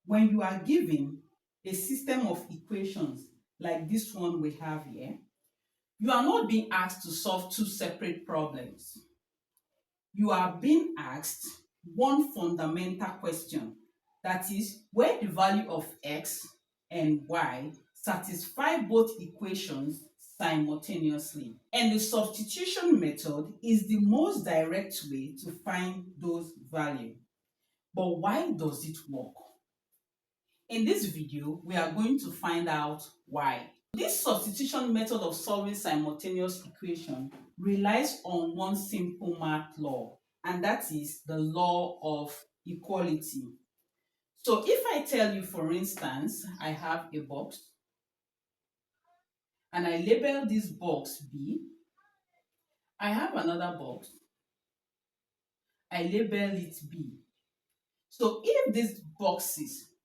when you are given a system of equations like this one we have here, you are not being asked to solve two separate problems. You are being asked one fundamental question, that is, where the value of x and y satisfy both equations simultaneously. And the substitution method is the most direct way to find those values. But why does it work? In this video, we are going to find out why. This substitution method of solving simultaneous equation relies on one simple math law, and that is the law of equality. So if I tell you, for instance, I have a box and I label this box B, I have another box, I label it B. So if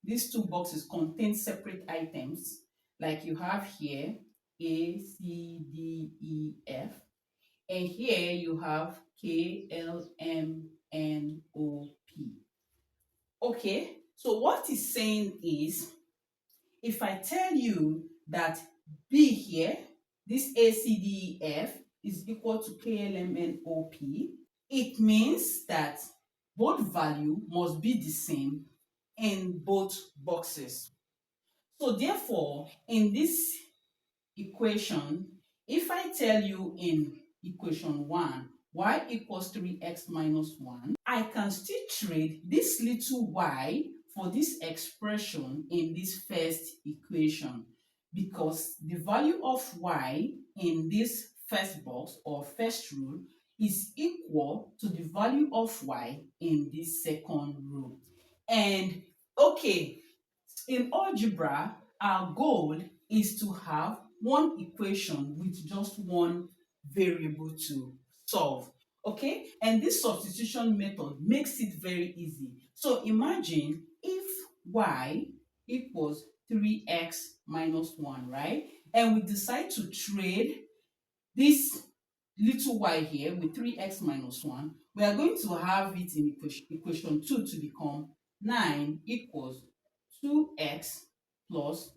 these two boxes contain separate items, like you have here A, C, D, E, F, and here you have K, L, M, N, O, P. Okay, so what it's saying is, if I tell you that B here, this A, C, D, E, F is equal to K, L, M, N, O, P, it means that both value must be the same in both boxes. So therefore, in this equation, if I tell you in equation 1, y equals 3x minus 1, I can still trade this little y for this expression in this first equation, because the value of y in this first box or first row is equal to the value of y in this second row. And okay, in algebra, our goal is to have one equation with just one variable to solve. Okay, and this substitution method makes it very easy. So imagine if y equals 3x minus 1, right? And we decide to trade this little y here with 3x minus 1, we are going to have it in equation 2 to become 9 equals 2x plus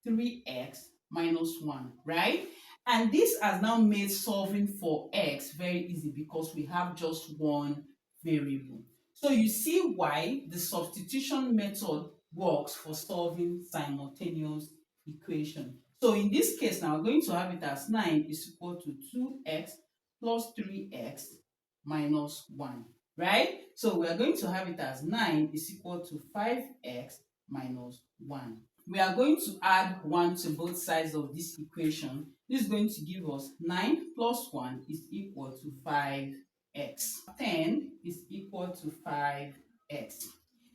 3x minus 1, right? And this has now made solving for x very easy because we have just one variable. So you see why the substitution method works for solving simultaneous equation. So in this case now, we're going to have it as 9 is equal to 2x plus 3x minus 1, right? So we are going to have it as 9 is equal to 5x minus 1. We are going to add 1 to both sides of this equation. This is going to give us 9 plus 1 is equal to 5x. 10 is equal to 5x.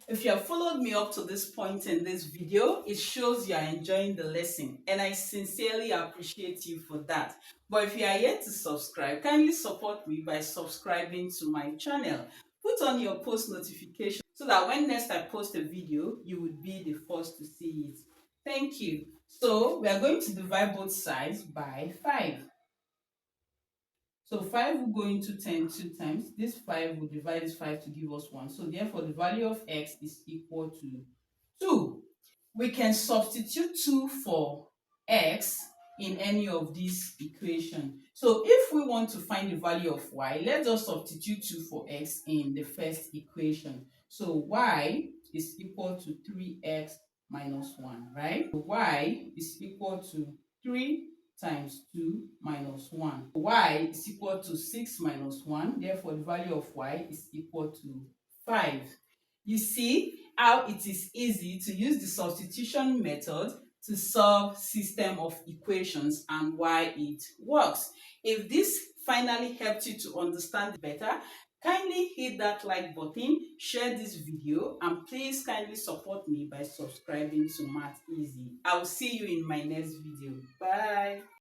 If you have followed me up to this point in this video, it shows you are enjoying the lesson, and I sincerely appreciate you for that. But if you are yet to subscribe, kindly support me by subscribing to my channel. Put on your post notification so that when next I post a video, you would be the first to see it. Thank you. So we are going to divide both sides by 5. So 5 will go into 10 2 times. This 5 will divide this 5 to give us 1. So therefore, the value of x is equal to 2. We can substitute 2 for x in any of these equations. So if we want to find the value of y, let's just substitute 2 for x in the first equation. So y is equal to 3x minus 1, right? So y is equal to 3 times 2 minus 1. Y is equal to 6 minus 1. Therefore, the value of y is equal to 5. You see how it is easy to use the substitution method to solve system of equations and why it works. If this finally helped you to understand better, kindly hit that like button, share this video, and please kindly support me by subscribing to Math Easy. I will see you in my next video. Bye.